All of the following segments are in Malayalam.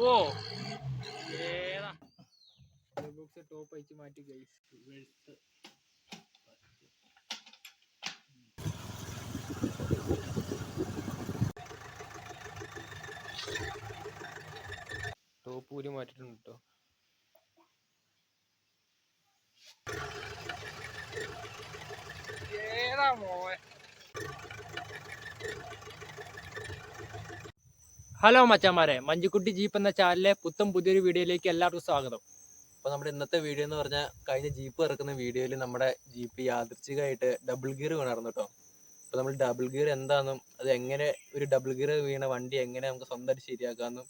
ഓ ഏതാ ബോക്സ് ടോപ്പ് അയച്ച് മാറ്റി ഗൈസ്. ടോപ്പ് ഊരി മാറ്റിട്ടുണ്ട് കേട്ടോ. ഏതാ മോനെ. ഹലോ മച്ചാന്മാരെ, മഞ്ജുക്കുട്ടി ജീപ്പ് എന്ന ചാനലിലെ പുതിയൊരു വീഡിയോയിലേക്ക് എല്ലാവർക്കും സ്വാഗതം. അപ്പോൾ നമ്മുടെ ഇന്നത്തെ വീഡിയോ എന്ന് പറഞ്ഞാൽ കഴിഞ്ഞ ജീപ്പ് ഇറക്കുന്ന വീഡിയോയിൽ നമ്മുടെ ജീപ്പ് യാദൃച്ഛികമായിട്ട് ഡബിൾ ഗിയർ വീണായിരുന്നു കേട്ടോ. അപ്പോൾ നമ്മൾ ഡബിൾ ഗിയർ എന്താണെന്നും അത് എങ്ങനെ ഒരു ഡബിൾ ഗിയർ വീണ വണ്ടി എങ്ങനെ നമുക്ക് സ്വന്തമായിട്ട് ശരിയാക്കാമെന്നും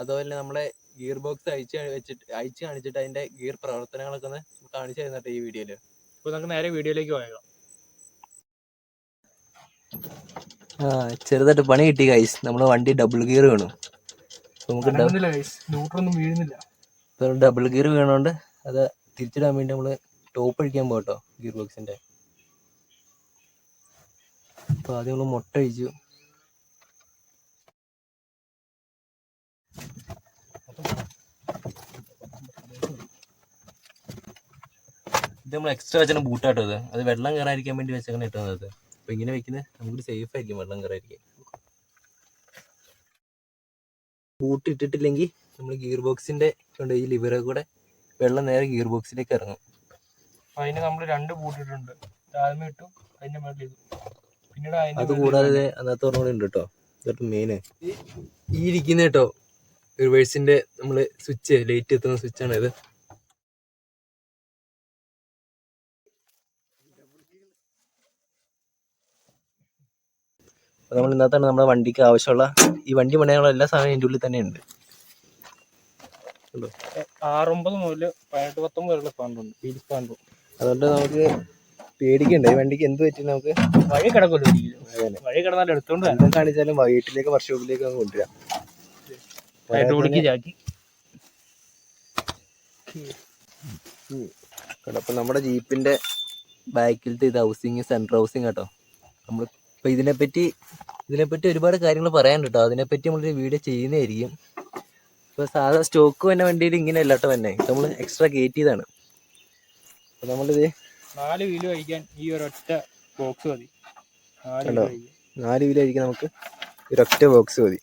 അതുപോലെ നമ്മളെ ഗിയർ ബോക്സ് അയച്ച് കാണിച്ചിട്ട് അതിൻ്റെ ഗിയർ പ്രവർത്തനങ്ങളൊക്കെ ഒന്ന് കാണിച്ചു തരുന്നുണ്ട് ഈ വീഡിയോയിൽ. അപ്പോൾ നമുക്ക് നേരെ വീഡിയോയിലേക്ക് പോയേക്കാം. ചെറുതായിട്ട് പണി കിട്ടി ഗൈസ്. നമ്മുടെ വണ്ടി ഡബിൾ ഗിയർ വീണു. നമുക്ക് ഡബിൾ ഗിയർ വീണോണ്ട് അത് തിരിച്ചിടാൻ വേണ്ടി നമ്മൾ ടോപ്പ് അഴിക്കാൻ പോകട്ടോ ഗിയർ ബോക്സിന്റെ. അപ്പൊ ആദ്യം നമ്മൾ മുട്ട അഴിച്ചു. ഇത് നമ്മൾ എക്സ്ട്രാ വെച്ചാൽ ബൂട്ടാട്ടോ. അത് വെള്ളം കയറാതിരിക്കാൻ വേണ്ടി വെച്ചാണ് ഇട്ടുന്നത്. അപ്പൊ ഇങ്ങനെ വെക്കുന്നത് നമുക്ക് സേഫ് ആയിരിക്കും വെള്ളം കയറാതിരിക്കാൻ. ബൂട്ട് ഇട്ടിട്ടില്ലെങ്കിൽ നമ്മൾ ഗിയർ ബോക്സിന്റെ ഈ ലിവറെ കൂടെ വെള്ളം നേരെ ഗിയർ ബോക്സിലേക്ക് ഇറങ്ങും. അതിന് നമ്മൾ 2 ബൂട്ട് ഇട്ടിട്ടുണ്ട്. താഴ്മ ഇട്ടു, അതിന്റെ മേളിൽ പിന്നീട് അത് കൂടാതെ അതിനകത്ത് ഒരെണ്ണം ഉണ്ട് കേട്ടോ. ഇതൊട്ട് മെയിന് ഈ ഇരിക്കുന്ന കേട്ടോ റിവേഴ്സിന്റെ നമ്മള് സ്വിച്ച്, ലൈറ്റ് എത്തുന്ന സ്വിച്ചാണ് ഇത്. നമ്മൾ ഇന്നത്താണ് നമ്മുടെ വണ്ടിക്ക് ആവശ്യമുള്ള ഈ വണ്ടി പണിയാനുള്ള എല്ലാ സാധനവും ഇതിൻ്റെ ഉള്ളിൽ തന്നെ ഉണ്ട്. 6-9 മുതൽ 18-19 വരെയുള്ള സ്പാൻഡുണ്ട്, വീൽ സ്പാൻഡും. അതുകൊണ്ട് നമുക്ക് പേടിക്കണ്ട. ഈ വണ്ടിക്ക് എന്ത് പറ്റി നമുക്ക് വഴി കിടക്കുമല്ലോ. വഴി കിടന്നാൽ എടുത്തോണ്ട് എന്താ കാണിച്ചാലും വീട്ടിലേക്ക് വർക്ക്ഷോപ്പിലേക്ക് അങ്ങ് കൊണ്ടുവരാം. അപ്പൊ നമ്മുടെ ജീപ്പിന്റെ ബാക്കിലത്തെ ഇത് ഹൗസിങ്, സെൻട്രൽ ഹൗസിങ് കേട്ടോ. നമ്മൾ ഇപ്പൊ ഇതിനെപ്പറ്റി ഒരുപാട് കാര്യങ്ങൾ പറയാനുണ്ട് കേട്ടോ. അതിനെപ്പറ്റി നമ്മളൊരു വീഡിയോ ചെയ്യുന്നതായിരിക്കും. ഇപ്പൊ സാധാ സ്റ്റോക്ക് തന്നെ വണ്ടിയിൽ ഇങ്ങനെയല്ല കേട്ടോ തന്നെ, നമ്മൾ എക്സ്ട്രാ കയറ്റിയതാണ്. അപ്പൊ നമ്മളിത് 4 വീല് കഴിക്കാൻ ഈ ഒരൊറ്റ ബോക്സ് മതി. 4 വീല് കഴിക്കാൻ നമുക്ക് ഒരൊറ്റ ബോക്സ് മതി.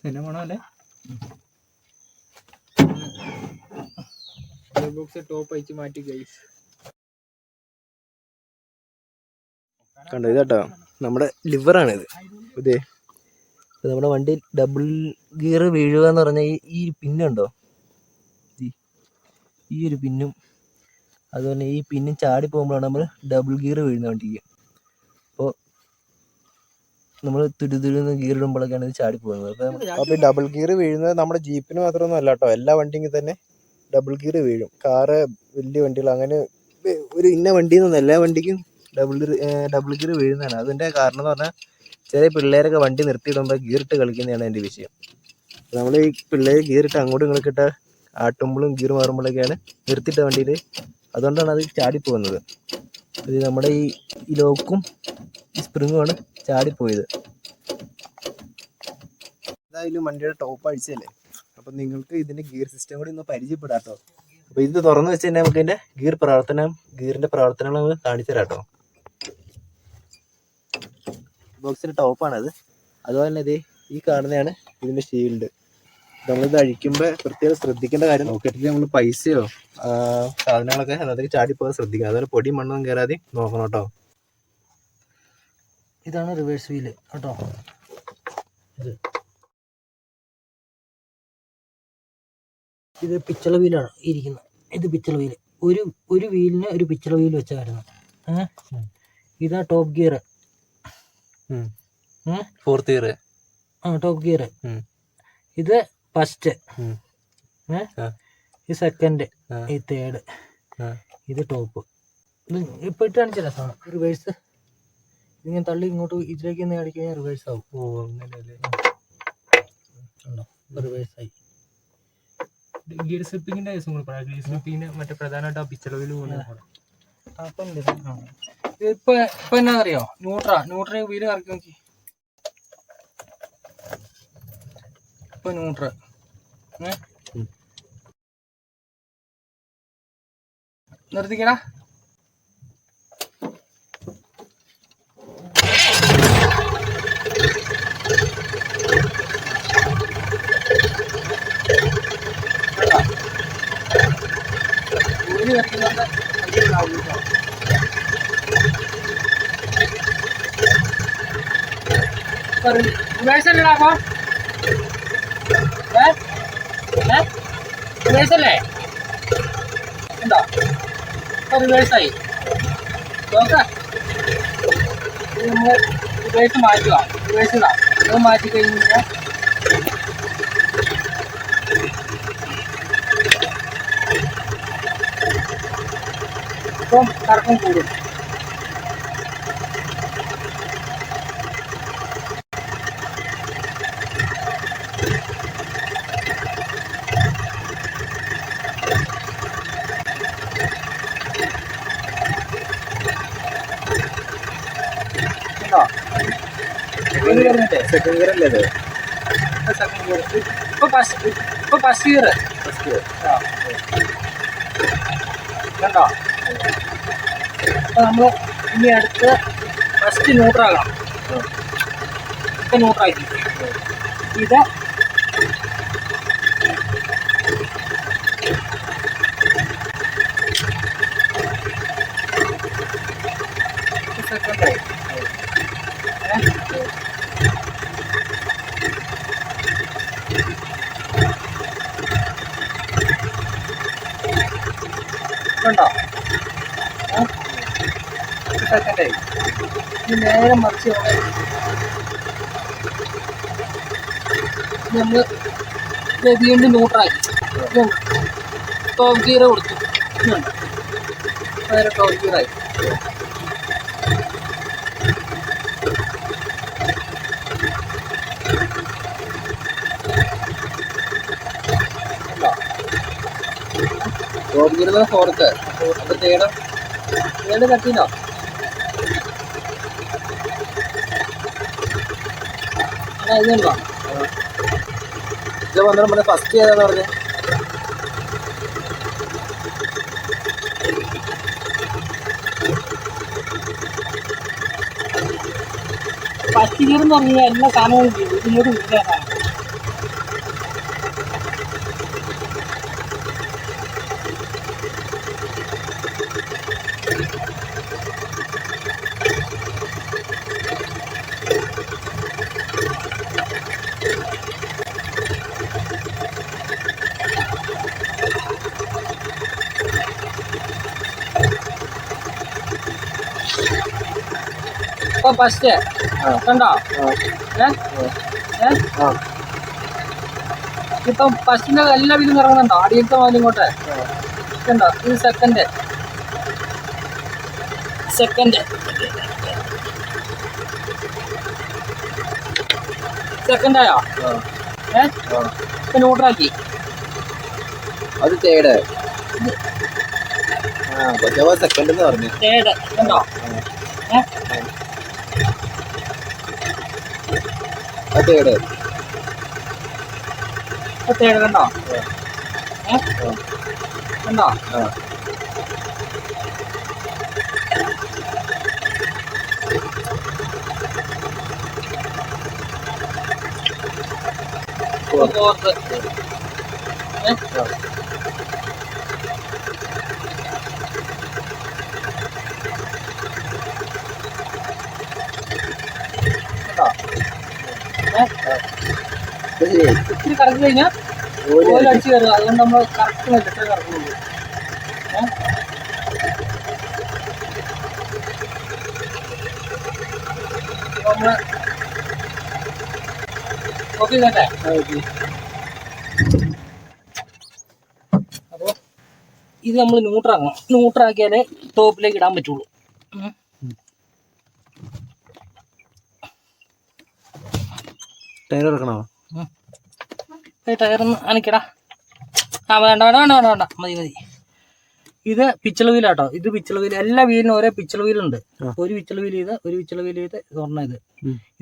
പിന്നെ വേണമല്ലേ ബോക്സ് ടോപ്പ് അയച്ച് മാറ്റി ഗൈസ്. കണ്ടോ ഇതാട്ടോ നമ്മുടെ ലിവറാണിത്. ഇതേ നമ്മുടെ വണ്ടി ഡബിൾ ഗിയർ വീഴുക എന്ന് പറഞ്ഞാൽ ഈ പിന്നുണ്ടോ, ഈ ഒരു പിന്നും അതുപോലെ ഈ പിന്നും ചാടി പോകുമ്പോഴാണ് നമ്മൾ ഡബിൾ ഗിയർ വീഴുന്ന വണ്ടിക്ക്. അപ്പോൾ നമ്മൾ തുരുതുരുന്ന് ഗിയർ ഇടുമ്പോഴൊക്കെയാണ് ഇത് ചാടി പോകുന്നത്. അപ്പോൾ ഈ ഡബിൾ ഗിയർ വീഴുന്നത് നമ്മുടെ ജീപ്പിന് മാത്രമൊന്നും അല്ല കേട്ടോ, എല്ലാ വണ്ടിക്കും തന്നെ ഡബിൾ ഗിയർ വീഴും. കാറ്, വലിയ വണ്ടികൾ, അങ്ങനെ ഒരു ഇന്ന വണ്ടിയിൽ നിന്നൊന്നും എല്ലാ വണ്ടിക്കും ഡബിൾ ഗിയർ വീഴുന്നതാണ്. അതിൻ്റെ കാരണം എന്ന് പറഞ്ഞാൽ ചെറിയ പിള്ളേരൊക്കെ വണ്ടി നിർത്തിയിടുമ്പോൾ ഗിയറിട്ട് കളിക്കുന്നതാണ് എൻ്റെ വിഷയം. നമ്മൾ ഈ പിള്ളേർ ഗിയറിട്ട് അങ്ങോട്ടും ഇങ്ങോട്ടിട്ട് ആട്ടുമ്പോഴും ഗിയർ മാറുമ്പോഴൊക്കെയാണ് നിർത്തിയിട്ട വണ്ടിയിൽ, അതുകൊണ്ടാണ് അത് ചാടിപ്പോകുന്നത്. ഇത് നമ്മുടെ ഈ ലോക്കും ഈ സ്പ്രിങ്ങുമാണ് ചാടിപ്പോയത്. എന്തായാലും വണ്ടിയുടെ ടോപ്പ് അഴിച്ചല്ലേ, അപ്പം നിങ്ങൾക്ക് ഇതിൻ്റെ ഗിയർ സിസ്റ്റം കൂടി ഒന്ന് പരിചയപ്പെടാം കേട്ടോ. അപ്പോൾ ഇത് തുറന്നു വെച്ച് തന്നെ നമുക്ക് ഇതിൻ്റെ ഗിയറിൻ്റെ പ്രവർത്തനങ്ങൾ നമുക്ക് കാണിച്ചു തരാം കേട്ടോ. ബോക്സിൻ്റെ ടോപ്പാണത്. അതുപോലെ തന്നെ ഇത് ഈ കാണുന്നതാണ് ഇതിൻ്റെ ഷീൽഡ്. നമ്മളിത് അഴിക്കുമ്പോൾ പ്രത്യേകം ശ്രദ്ധിക്കേണ്ട കാര്യം, നോക്കിയിട്ട് നമ്മൾ പൈസയോ സാധനങ്ങളൊക്കെ അതിനകത്തേക്ക് ചാടിപ്പോകാൻ ശ്രദ്ധിക്കുക. അതുപോലെ പൊടി മണ്ണൊന്നും കയറാതെ നോക്കണം കേട്ടോ. ഇതാണ് റിവേഴ്സ് വീല് കേട്ടോ. ഇത് പിച്ചള വീലാണ് ഇരിക്കുന്നത്. ഇത് പിച്ചള വീല്, ഒരു വീലിന് ഒരു പിച്ചള വീല് വെച്ചാൽ വരുന്നത്. ഇതാ top gear, fourth gear. Top gear. ഇത് ഫസ്റ്റ്, ഈ സെക്കൻഡ്, ഈ തേർഡ്, ഇത് ടോപ്പ്. ഇത് ഇപ്പൊ ഇട്ട് കാണിച്ചല്ല സാധനം. റിവേഴ്സ് ഇങ്ങനെ തള്ളി ഇങ്ങോട്ട് ഇതിലേക്ക് ഒന്ന് കാണിച്ചു കഴിഞ്ഞാൽ റിവേഴ്സ് ആവും. ഓ അങ്ങനെയല്ലേ, റിവേഴ്സായി. ഗിയർ സ്ലിപ്പിങ്ങിന്റെ കേസും കൂടി പറയാം. ഗിയർ സ്ലിപ്പിങ്ങിന് മറ്റേ പ്രധാനമായിട്ട് ആ പിച്ചളവിൽ പോകുന്ന അപ്പം ഇപ്പൊ എന്നാ അറിയോ, ന്യൂട്ര വീല് കറക്കി നോക്കി. ഇപ്പൊ ന്യൂട്ര നിർത്തിക്കടാ. വീല് കറക്കുന്നുണ്ട്. റിവേഴ്സല്ലടാ അപ്പൊ റിവേഴ്സല്ലേ ഉണ്ടോ? ഇപ്പൊ റിവേഴ്സായി നോക്ക. നമ്മൾ റിവേഴ്സ് മാറ്റുക. റിവേഴ്സ് ഇടാം. അത് മാറ്റി കഴിഞ്ഞ് കഴിഞ്ഞാൽ ഇപ്പം കറക്കം കൂടും. സെക്കൻഡ് ഗിയർ അല്ലേ അത്? Second gear. ഇപ്പൊ ഫസ്റ്റ് ഗിയർ. കണ്ടോ? അപ്പൊ നമ്മള് ഇനി അടുത്ത് ഫസ്റ്റ് ന്യൂട്രാകണം. ഇപ്പൊ ന്യൂട്രാക്കി ഇത് സെക്കൻഡായി. കണ്ടോ? സെക്കൻഡായി. ഇനി നേരെ മറിച്ച് നമ്മൾ ഇത് വീണ്ടും ന്യൂട്രാക്കി. ടോപ്പ് ഗിയർ കൊടുത്തു. നേരെ ടോപ്പ് ഗിയറായി. Top gear fourth. അപ്പൊ തേടം കട്ടിനോ? ഇതുണ്ടോ? ഇത് വന്നിട്ട് നമ്മുടെ ഫസ്റ്റ് ഏതാന്ന് പറഞ്ഞേ? ഫസ്റ്റ് ഗിയർ എന്ന് പറഞ്ഞാൽ എല്ലാ സാധനവും ഇതിനോട് ഇല്ല. ഇപ്പൊ ഫസ്റ്റ് കണ്ടോ? ഇപ്പം ഫസ്റ്റിന്റെ എല്ലാ വീലും ഇറങ്ങുന്നുണ്ടോ? അടിയത്തെ മുതൽ ഇങ്ങോട്ട് കണ്ടോ? ഇത് സെക്കൻഡ് സെക്കൻഡായോ? ഇപ്പൊ ന്യൂട്രാക്കി. അത് തേർഡ്. സെക്കൻഡ് എന്ന് പറഞ്ഞു. തേർഡ് കണ്ടോ? തേർഡ് കണ്ടോ? കണ്ടോ? ഫോർത്ത്. ഇത്തിരി കറക്കി കഴിഞ്ഞാൽ ഓയിൽ അടിച്ച് കയറുക. അതുകൊണ്ട് നമ്മൾ കറക്റ്റ് മെല്ലത്ര കറക്കുള്ളൂ. നമ്മൾ ഓക്കെ കേട്ടെ. അപ്പോൾ ഇത് നമ്മൾ ന്യൂട്രാക്കണം. ന്യൂട്രാക്കിയാലേ ടോപ്പിലേക്ക് ഇടാൻ പറ്റുള്ളൂ. ടയർ ഇറക്കണോ? ടയറൊന്ന് അനക്കടാ. വേണ്ട മതി. ഇത് പിച്ചള വീലാട്ടോ. ഇത് പിച്ചള വീല്. എല്ലാ വീലിനും ഓരോ പിച്ചള വീലുണ്ട്. ഒരു പിച്ചള വീല് ചെയ്ത്, ഒരു പിച്ചള വീല് ചെയ്ത്, സ്വർണ്ണ ഇത്.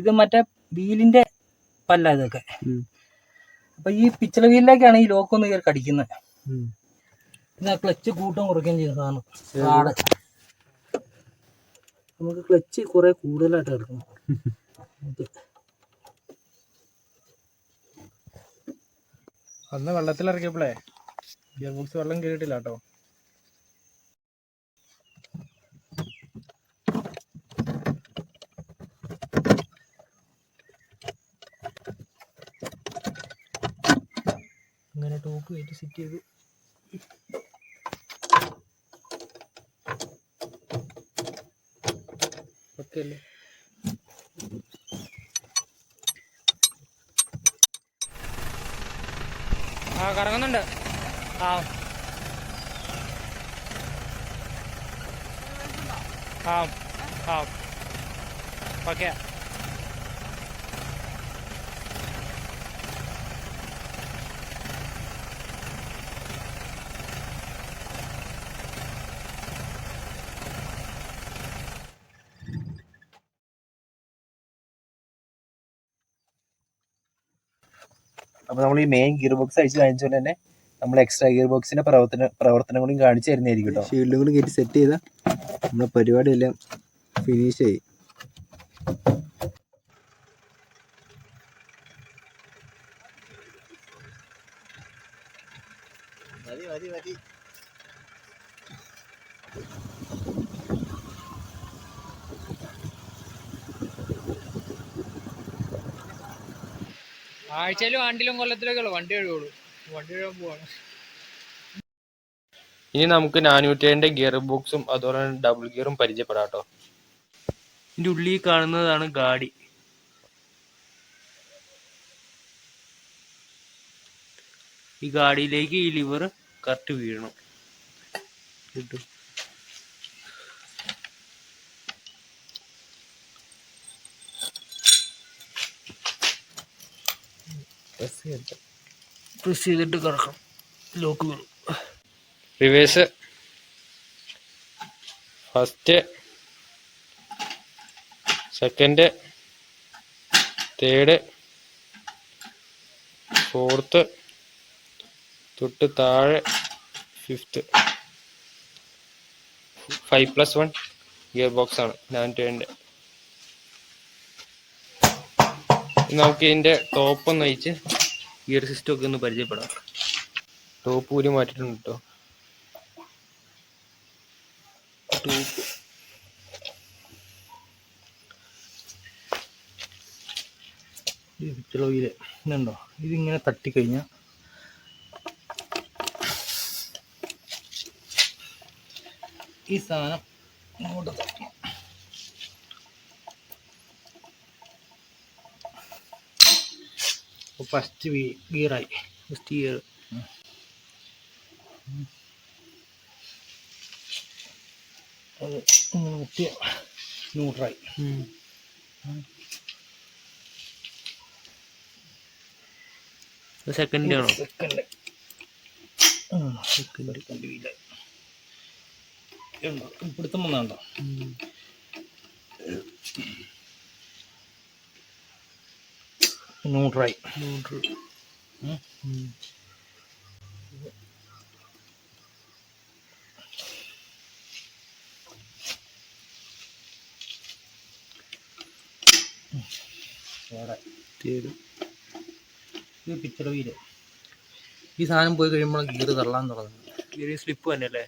ഇത് മറ്റേ വീലിന്റെ പല്ല ഇതൊക്കെ. അപ്പൊ ഈ പിച്ചള വീലിലേക്കാണ് ഈ ലോക്ക് ഒന്ന് കയറി കടിക്കുന്നത്. പിന്നെ ക്ലച്ച് കൂട്ടം കുറയ്ക്കുകയും ചെയ്യുന്ന സാധനം. കാട് നമുക്ക് ക്ലച്ച് കുറെ കൂടുതലായിട്ട് എടുക്കണം. അന്ന് വെള്ളത്തിലിറക്കിയപ്പോഴേ ഗിയർ ബോക്സ് വെള്ളം കയറിയിട്ടില്ല കേട്ടോ. അങ്ങനെ ടോപ്പ് കയറ്റി സെറ്റ് ചെയ്ത് ഓക്കെ അല്ലേ? ആ കറങ്ങുന്നുണ്ട്. ആ ആ ആ ഓക്കെ. അപ്പോൾ നമ്മൾ ഈ മെയിൻ ഗിയർ ബോക്സ് അഴിച്ച് കാണിച്ചുകൊണ്ട് തന്നെ നമ്മൾ എക്സ്ട്രാ ഗിയർ ബോക്സിന്റെ പ്രവർത്തനം കൂടി കാണിച്ചു തരുന്നതായിരിക്കും കേട്ടോ. ഷീൽഡും കൂടി കയറ്റി സെറ്റ് ചെയ്താൽ നമ്മുടെ പരിപാടിയെല്ലാം ഫിനിഷ് ആയി. മതി മതി മതി. ആഴ്ചയിലും ആണ്ടിലും കൊല്ലത്തിലൊക്കെ വണ്ടി കഴുകുള്ളൂ. വണ്ടി കഴുകാൻ പോവാണ്. ഇനി നമുക്ക് 407 ഗിയർ ബോക്സും അതുപോലെ തന്നെ ഡബിൾ ഗിയറും പരിചയപ്പെടാം കേട്ടോ. ഇതിൻ്റെ ഉള്ളിൽ കാണുന്നതാണ് ഗാഡി. ഈ ഗാഡിയിലേക്ക് ഈ ലിവർ കറക്റ്റ് വീഴണം. കിട്ടും. പ്രസ് ചെയ്തിട്ട് കറക്കണം. ലോക്ക് വീണു. Reverse, first, second, third, fourth, തൊട്ട് താഴെ ഫിഫ്ത്ത്. 5+1 ഗിയർ ബോക്സ് ആണ് 407. നമുക്ക് ഇതിൻ്റെ ടോപ്പ് ഒന്ന് അയച്ച് ഗിയർ സിസ്റ്റം ഒക്കെ ഒന്ന് പരിചയപ്പെടാം. ടോപ്പ് ഊരി മാറ്റിയിട്ടുണ്ട് കേട്ടോ. ടോപ്പ് ഈ പിച്ചള വീല് ഇതുണ്ടോ, ഇതിങ്ങനെ തട്ടിക്കഴിഞ്ഞാൽ ഈ സാധനം ഇങ്ങോട്ട് തട്ടണം. അപ്പോൾ ഫസ്റ്റ് ഗിയറായി. ഫസ്റ്റ് ഗിയർ അത് നിർത്തിയ ന്യൂട്രായി. സെക്കൻഡ് ആണോ? സെക്കൻഡ് വീലായി. ഇപ്പിടുത്തം വന്നാണ്ടോ? ന്യൂട്രായി. ഇത് പിച്ചള വീല്. ഈ സാധനം പോയി കഴിയുമ്പോൾ ഗിയർ തള്ളാൻ തുടങ്ങും. ഗിയർ സ്ലിപ്പ് തന്നെ അല്ലേ?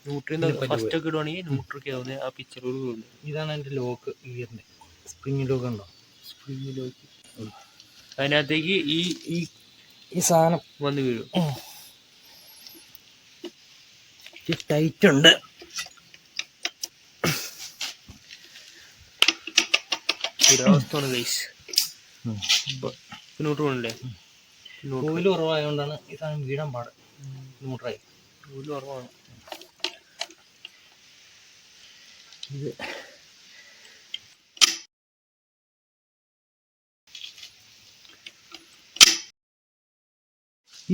ന്യൂട്രീന്ന് ഫസ്റ്റ് ഒക്കെ ഇടുവാണെങ്കിൽ ന്യൂട്രൊക്കെ ആവുന്നത് ആ പിക്ചറുകൾ പോകുന്നു. ഇതാണ് എൻ്റെ ലോക്ക് ഗിയറിൻ്റെ. സ്പ്രിങ് ലോക്ക് ഉണ്ടോ? Spring lock. അതിനകത്തേക്ക് ഈ സാധനം വന്ന് വീഴും. ടൈറ്റ് ഉണ്ട്. പുരാവസ്ഥയാണ് ഗൈസ്. ന്യൂട്ര പോകണല്ലേ? ഓയിൽ കുറവായതുകൊണ്ടാണ് ഈ സാധനം വീഴാൻ പാട്. ന്യൂട്രായി ഓയിൽ കുറവാണ്. ഇത്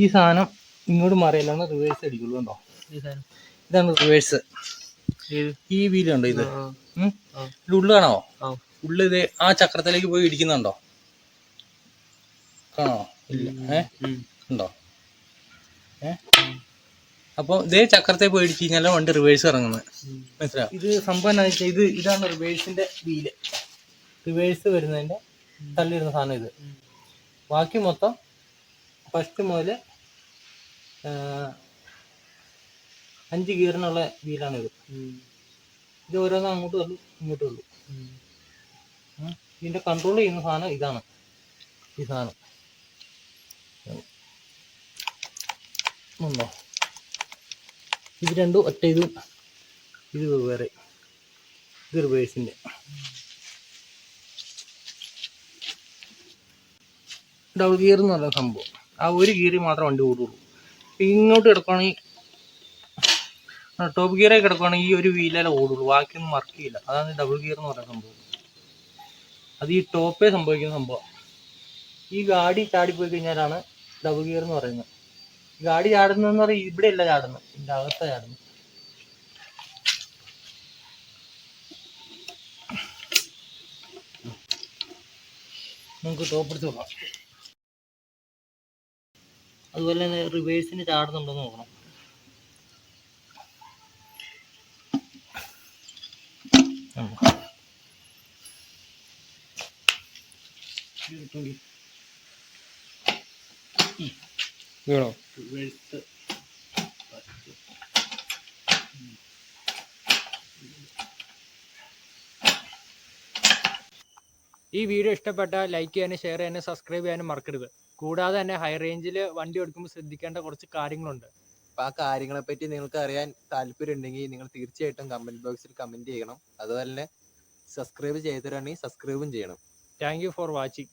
ഈ സാധനം ഇങ്ങോട്ട് മാറിയല്ലാണ് റിവേഴ്സ് അടിക്കുള്ളൂ. ഉണ്ടോ? ഈ സാധനം ഇതാണ് റിവേഴ്സ്. ഈ വീലുണ്ടോ ഇത്? ഇത് ഉള്ളു കാണാവോ? ഉള്ളു ഇത് ആ ചക്രത്തിലേക്ക് പോയി ഇടിക്കുന്നുണ്ടോ? കാണോ? ഇല്ല. ഉണ്ടോ? അപ്പോൾ ഇതേ ചക്രത്തെ പോയി ഇടിച്ചു കഴിഞ്ഞാൽ വണ്ടി റിവേഴ്സ് ഇറങ്ങുന്നത്. മനസ്സിലാവും? ഇത് സംഭവം എന്താ വെച്ചാൽ ഇതാണ് റിവേഴ്സിന്റെ വീല്. റിവേഴ്സ് വരുന്നതിന്റെ തള്ളിയിരുന്ന സാധനം ഇത്. ബാക്കി മൊത്തം ഫസ്റ്റ് മുതൽ 5 ഗിയറിനുള്ള വീലാണിത്. ഇത് ഓരോന്നും അങ്ങോട്ടും ഉള്ളു ഇങ്ങോട്ടും ഉള്ളു. ഇതിന്റെ കൺട്രോൾ ചെയ്യുന്ന സാധനം ഇതാണ്. ഈ സാധനം ഉണ്ടോ? ഇത് രണ്ടും ഒറ്റ. ഇത് വേറെ. ഇത് റിവേഴ്സിന്റെ. ഡബിൾ ഗിയർ എന്ന് പറയുന്ന സംഭവം ആ ഒരു ഗിയറിൽ മാത്രം വണ്ടി ഓടുള്ളൂ. ഇങ്ങോട്ട് കിടക്കുകയാണെങ്കിൽ ടോപ്പ് ഗിയറായി കിടക്കുകയാണെങ്കിൽ ഈ ഒരു വീലേ ഓടുള്ളൂ, ബാക്കിയൊന്നും വർക്ക് ചെയ്യില്ല. അതാണ് ഡബിൾ ഗിയർ എന്ന് പറയുന്ന സംഭവം. അത് ഈ ടോപ്പേ സംഭവിക്കുന്ന സംഭവം. ഈ ഗാഡി ചാടിപ്പോയി കഴിഞ്ഞാലാണ് ഡബിൾ ഗിയർ എന്ന് പറയുന്നത്. ഗാഡി ചാടുന്നതെന്ന് പറഞ്ഞാൽ ഇവിടെ അല്ല ചാടുന്നത്, ഇതിൻ്റെ അകത്താണ് ചാടുന്നത്. നമുക്ക് ടോപ്പ് എടുത്ത് നോക്കാം. അതുപോലെ തന്നെ റിവേഴ്സിന് ചാടുന്നുണ്ടോന്ന് നോക്കണം. വീണോ? റിവേഴ്സ് ഈ വീഡിയോ ഇഷ്ടപ്പെട്ടാൽ ലൈക്ക് ചെയ്യാനും ഷെയർ ചെയ്യാനും സബ്സ്ക്രൈബ് ചെയ്യാനും മറക്കരുത്. കൂടാതെ തന്നെ ഹൈ റേഞ്ചിൽ വണ്ടി ഓടിക്കുമ്പോൾ ശ്രദ്ധിക്കേണ്ട കുറച്ച് കാര്യങ്ങളുണ്ട്. അപ്പോൾ ആ കാര്യങ്ങളെ പറ്റി നിങ്ങൾക്ക് അറിയാൻ താല്പര്യം ഉണ്ടെങ്കിൽ നിങ്ങൾ തീർച്ചയായിട്ടും കമൻറ്റ് ബോക്സിൽ കമൻറ്റ് ചെയ്യണം. അതുപോലെ തന്നെ സബ്സ്ക്രൈബ് ചെയ്തിട്ടാണെങ്കിൽ സബ്സ്ക്രൈബും ചെയ്യണം. Thank you for watching.